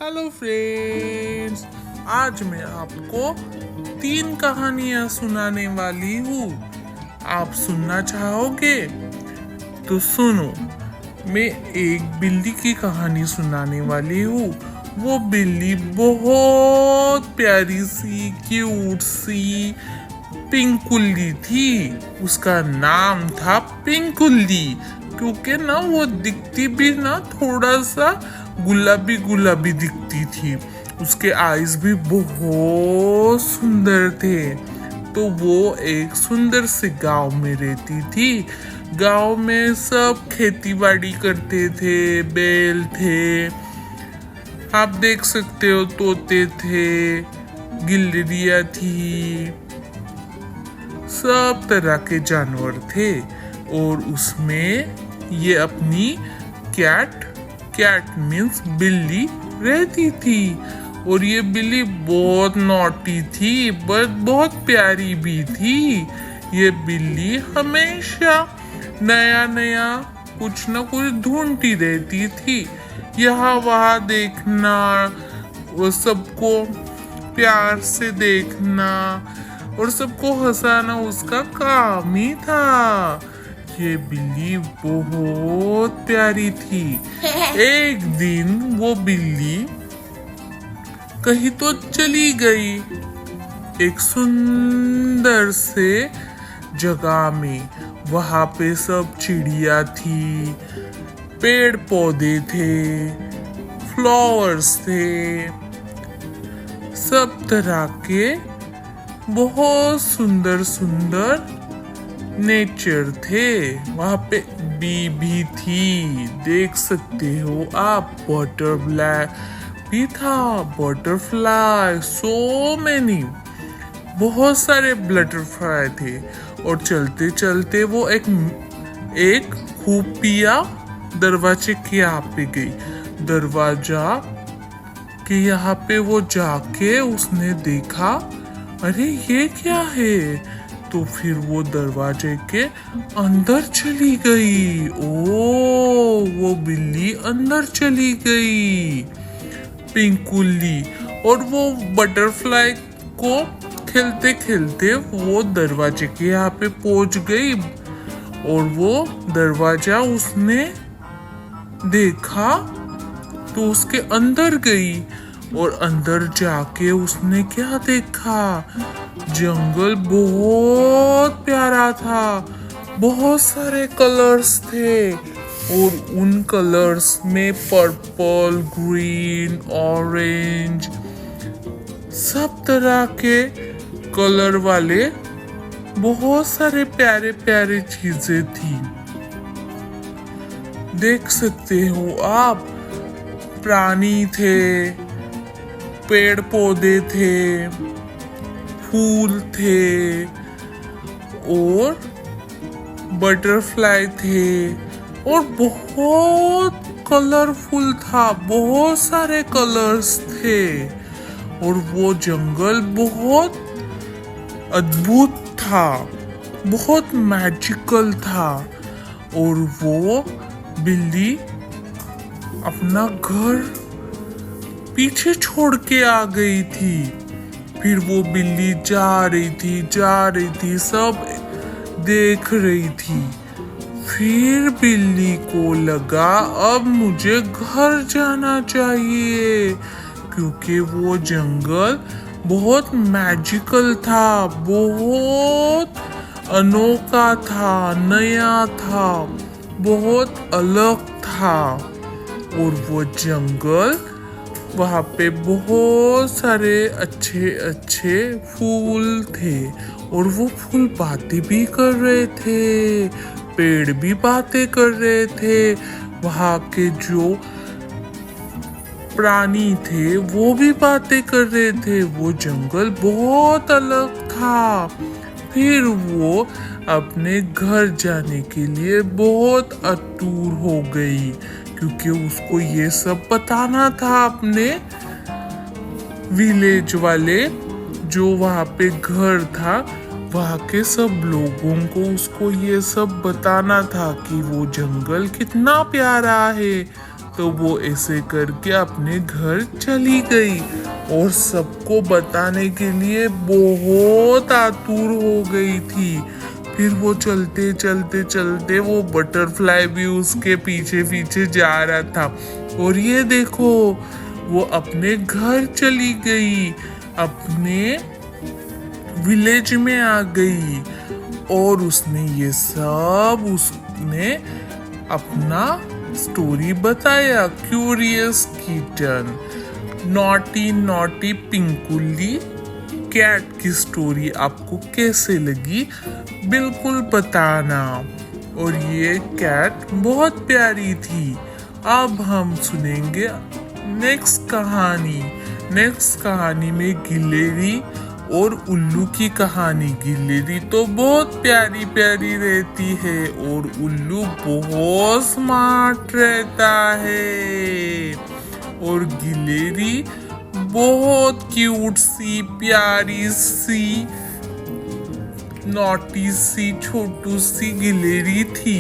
Hello friends, आज मैं आपको 3 कहानियां सुनाने वाली हूँ। आप सुनना चाहोगे? तो सुनो। मैं एक बिल्ली की कहानी सुनाने वाली हूँ। वो बिल्ली बहुत प्यारी सी, क्यूट सी पिंकुल्ली थी। उसका नाम था पिंकुल्ली, क्योंकि ना वो दिखती भी ना थोड़ा सा गुलाबी गुलाबी दिखती थी। उसके आईज भी बहुत सुंदर थे। तो वो एक सुंदर से गांव में रहती थी। गांव में सब खेती बाड़ी करते थे, बैल थे, आप देख सकते हो, तोते थे, गिलहरियां थी, सब तरह के जानवर थे। और उसमें ये अपनी कैट मीन्स बिल्ली रहती थी। और ये बिल्ली बहुत नॉटी थी, बट बहुत प्यारी भी थी। ये बिल्ली हमेशा नया नया कुछ न कुछ ढूंढती रहती थी। यहाँ वहाँ देखना, वो सबको प्यार से देखना और सबको हंसाना उसका काम ही था। ये बिल्ली बहुत प्यारी थी। एक दिन वो बिल्ली कहीं तो चली गई, एक सुंदर से जगह में। वहां पे सब चिड़िया थी, पेड़ पौधे थे, फ्लावर्स थे, सब तरह के बहुत सुंदर सुंदर नेचर थे। वहां पे बी भी थी, देख सकते हो आप। बटरफ्लाई भी था, बटरफ्लाई, सो मेनी, बहुत सारे बटरफ्लाई थे। और चलते चलते वो एक खूबिया दरवाजे के यहाँ पे गई। दरवाजा के यहाँ पे वो जाके उसने देखा, अरे ये क्या है? तो फिर वो दरवाजे के अंदर चली गई। ओ, वो बिल्ली अंदर चली गई, पिंकुल्ली। और वो बटरफ्लाई को खेलते खेलते वो दरवाजे के यहाँ पे पहुंच गई। और वो दरवाजा उसने देखा तो उसके अंदर गई। और अंदर जाके उसने क्या देखा? जंगल बहुत प्यारा था, बहुत सारे कलर्स थे। और उन कलर्स में पर्पल, ग्रीन, ऑरेंज, सब तरह के कलर वाले बहुत सारे प्यारे प्यारे चीजें थी। देख सकते हो आप, प्राणी थे, पेड़ पौधे थे, फूल थे और बटरफ्लाई थे। और बहुत कलरफुल था, बहुत सारे कलर्स थे। और वो जंगल बहुत अद्भुत था, बहुत मैजिकल था। और वो बिल्ली अपना घर पीछे छोड़ के आ गई थी। फिर वो बिल्ली जा रही थी, सब देख रही थी। फिर बिल्ली को लगा अब मुझे घर जाना चाहिए, क्योंकि वो जंगल बहुत मैजिकल था, बहुत अनोखा था, नया था, बहुत अलग था। और वो जंगल, वहाँ पे बहुत सारे अच्छे अच्छे फूल थे। और वो फूल बातें भी कर रहे थे, पेड़ भी बातें कर रहे थे। वहाँ के जो प्राणी थे वो भी बातें कर रहे थे। वो जंगल बहुत अलग था। फिर वो अपने घर जाने के लिए बहुत आतुर हो गई, क्योंकि उसको ये सब बताना था अपने विलेज वाले, जो वहाँ पे घर था, वहाँ के सब लोगों को उसको ये सब बताना था कि वो जंगल कितना प्यारा है, तो वो ऐसे करके अपने घर चली गई और सबको बताने के लिए बहुत आतुर हो गई थी। फिर वो चलते चलते चलते वो बटरफ्लाई भी उसके पीछे पीछे जा रहा था और ये देखो वो अपने घर चली गई, अपने विलेज में आ गई और उसने ये सब उसने अपना स्टोरी बताया। क्यूरियस किटन, नॉटी नॉटी पिंकुली कैट की स्टोरी आपको कैसे लगी बिल्कुल बताना। और ये कैट बहुत प्यारी थी। अब हम सुनेंगे नेक्स्ट कहानी। नेक्स्ट कहानी में गिलहरी और उल्लू की कहानी। गिलहरी तो बहुत प्यारी प्यारी रहती है और उल्लू बहुत स्मार्ट रहता है और गिलहरी बहुत क्यूट सी प्यारी सी नॉटी सी छोटू सी गिलहरी थी।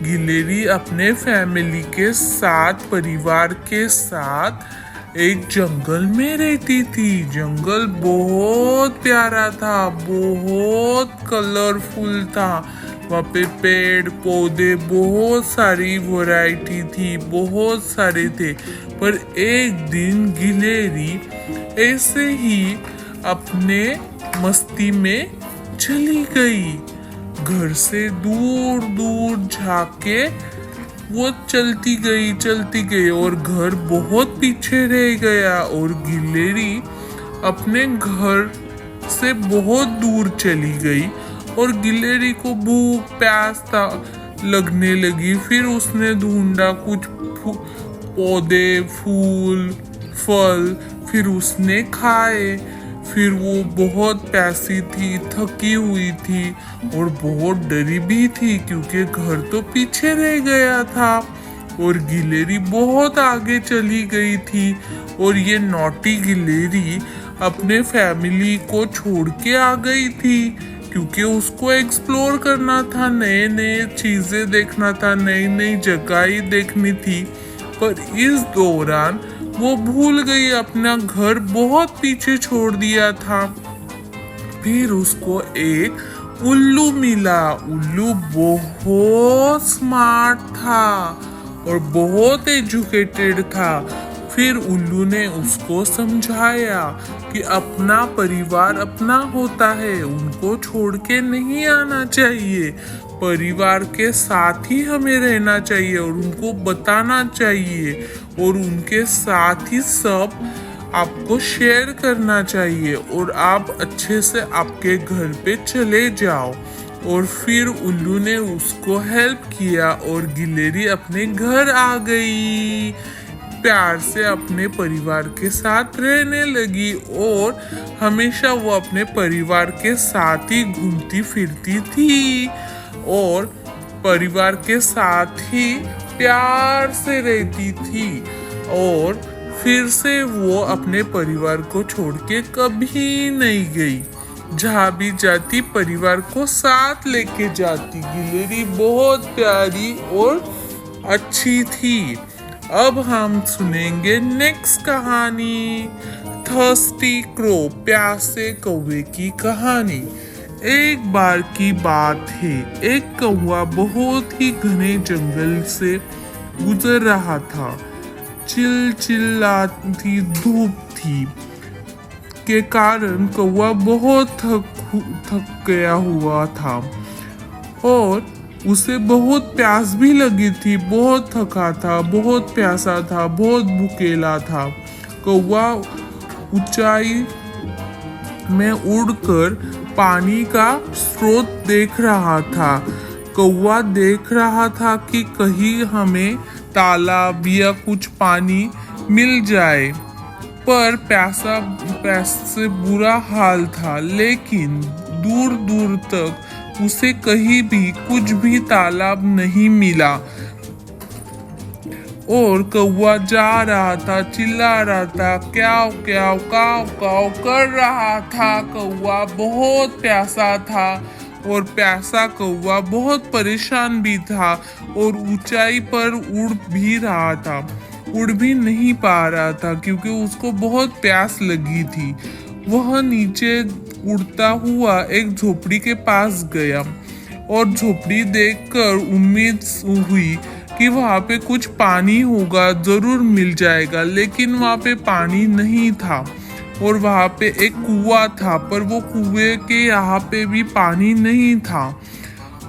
गिलहरी अपने फैमिली के साथ परिवार के साथ एक जंगल में रहती थी। जंगल बहुत प्यारा था, बहुत कलरफुल था। वहाँ पे पेड़ पौधे बहुत सारी वैरायटी थी, बहुत सारे थे। पर एक दिन गिलहरी ऐसे ही अपने मस्ती में चली गई। घर से दूर दूर जाके वो चलती गई और घर बहुत पीछे रह गया और गिलहरी अपने घर से बहुत दूर चली गई और गिलहरी को भूख प्यास लगने लगी। फिर उसने ढूंढा कुछ पौधे फूल फल, फिर उसने खाए। फिर वो बहुत प्यासी थी, थकी हुई थी और बहुत डरी भी थी क्योंकि घर तो पीछे रह गया था और गिलहरी बहुत आगे चली गई थी। और ये नॉटी गिलहरी अपने फैमिली को छोड़ के आ गई थी क्योंकि उसको एक्सप्लोर करना था, नए नए चीजें देखना था, नई नई जगह देखनी थी। पर इस दौरान वो भूल गई, अपना घर बहुत पीछे छोड़ दिया था। फिर उसको एक उल्लू मिला। उल्लू बहुत स्मार्ट था और बहुत एजुकेटेड था। फिर उल्लू ने उसको समझाया कि अपना परिवार अपना होता है, उनको छोड़ के नहीं आना चाहिए, परिवार के साथ ही हमें रहना चाहिए और उनको बताना चाहिए और उनके साथ ही सब आपको शेयर करना चाहिए और आप अच्छे से आपके घर पे चले जाओ। और फिर उल्लू ने उसको हेल्प किया और गिलहरी अपने घर आ गई, प्यार से अपने परिवार के साथ रहने लगी और हमेशा वो अपने परिवार के साथ ही घूमती फिरती थी और परिवार के साथ ही प्यार से रहती थी। और फिर से वो अपने परिवार को छोड़ के कभी नहीं गई, जहाँ भी जाती परिवार को साथ लेके जाती। गिलहरी बहुत प्यारी और अच्छी थी। अब हम सुनेंगे नेक्स्ट कहानी, थर्स्टी क्रो, प्यासे कौवे की कहानी। एक बार की बात है, एक कौवा बहुत ही घने जंगल से गुजर रहा था। चिलचिलाती धूप थी के कारण कौवा बहुत थक गया हुआ था और उसे बहुत प्यास भी लगी थी। बहुत थका था, बहुत प्यासा था, बहुत भूखेला था। कौवा ऊंचाई में उड़कर पानी का स्रोत देख रहा था। कौवा देख रहा था कि कहीं हमें तालाब या कुछ पानी मिल जाए, पर प्यास से बुरा हाल था। लेकिन दूर दूर तक उसे कहीं भी कुछ भी तालाब नहीं मिला और कौवा जा रहा था, चिल्ला रहा था, क्याव क्याव काव काव कर रहा था। कौवा बहुत प्यासा था और प्यासा कौवा बहुत परेशान भी था और ऊंचाई पर उड़ भी रहा था। उड़ भी नहीं पा रहा था क्योंकि उसको बहुत प्यास लगी थी। वह नीचे उड़ता हुआ एक झोपड़ी के पास गया और झोपड़ी देखकर उम्मीद हुई कि वहाँ पे कुछ पानी होगा, जरूर मिल जाएगा। लेकिन वहाँ पे पानी नहीं था और वहाँ पे एक कुआं था, पर वो कुएं के यहाँ पे भी पानी नहीं था।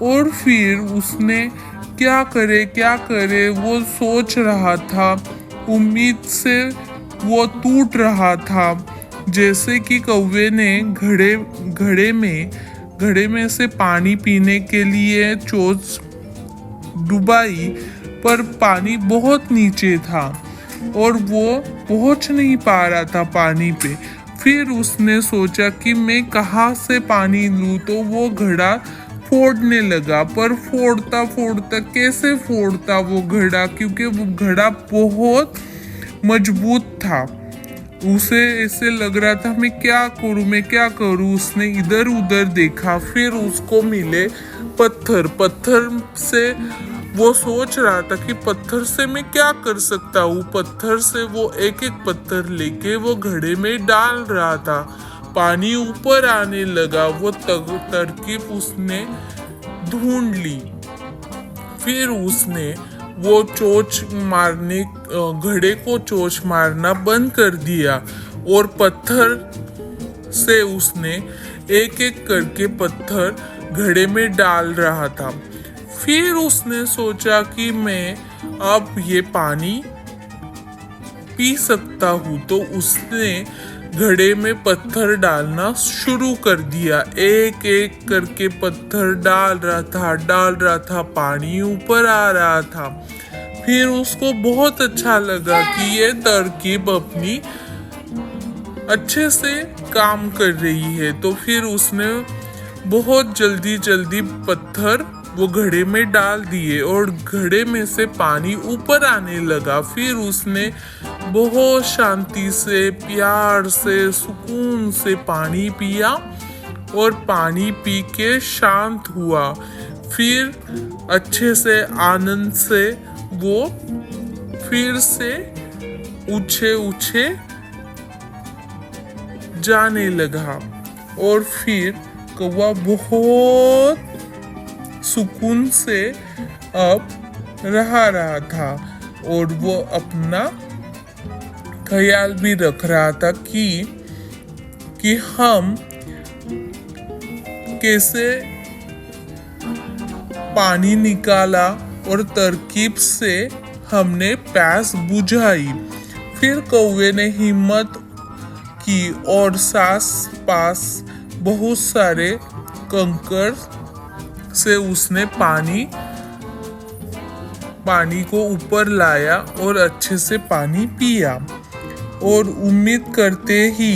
और फिर उसने क्या करे वो सोच रहा था। उम्मीद से वो टूट रहा था। जैसे कि कौवे ने घड़े में से पानी पीने के लिए चोंच डुबाई, पर पानी बहुत नीचे था और वो पहुंच नहीं पा रहा था पानी पे। फिर उसने सोचा कि मैं कहाँ से पानी लूँ, तो वो घड़ा फोड़ने लगा। पर फोड़ता फोड़ता कैसे फोड़ता वो घड़ा, क्योंकि वो घड़ा बहुत मजबूत था। उसे ऐसे लग रहा था मैं क्या करूं। उसने इधर उधर देखा, फिर उसको मिले पत्थर से वो सोच रहा था कि पत्थर से मैं क्या कर सकता हूँ। पत्थर से वो एक एक पत्थर लेके वो घड़े में डाल रहा था। पानी ऊपर आने लगा। वो तरकीब उसने ढूंढ ली। फिर उसने वो घड़े को चोंच मारना बंद कर दिया और पत्थर से उसने एक एक करके पत्थर घड़े में डाल रहा था। फिर उसने सोचा कि मैं अब ये पानी पी सकता हूँ, तो उसने घड़े में पत्थर डालना शुरू कर दिया। एक एक करके पत्थर डाल रहा था, पानी ऊपर आ रहा था। फिर उसको बहुत अच्छा लगा कि ये तरकीब अपनी अच्छे से काम कर रही है। तो फिर उसने बहुत जल्दी पत्थर वो घड़े में डाल दिए और घड़े में से पानी ऊपर आने लगा। फिर उसने बहुत शांति से, प्यार से, सुकून से पानी पिया और पानी पी के शांत हुआ। फिर अच्छे से आनंद से वो फिर से ऊंचे जाने लगा और फिर कौवा बहुत सुकून से अब रहा था और वो अपना ख्याल भी रख रहा था कि हम कैसे पानी निकाला और तरकीब से हमने प्यास बुझाई। फिर कौवे ने हिम्मत की और पास बहुत सारे कंकर से उसने पानी को ऊपर लाया और अच्छे से पानी पिया। और उम्मीद करते ही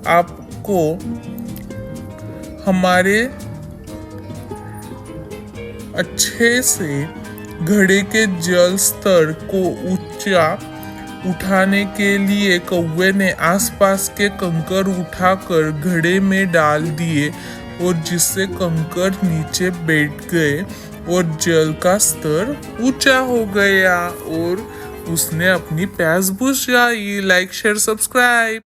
आपको हमारे अच्छे से घड़े के जल स्तर को ऊंचा उठाने के लिए कौवे ने आसपास के कंकर उठाकर घड़े में डाल दिए और जिससे कंकर नीचे बैठ गए और जल का स्तर ऊंचा हो गया और उसने अपनी प्यास बुझाई। Like share subscribe.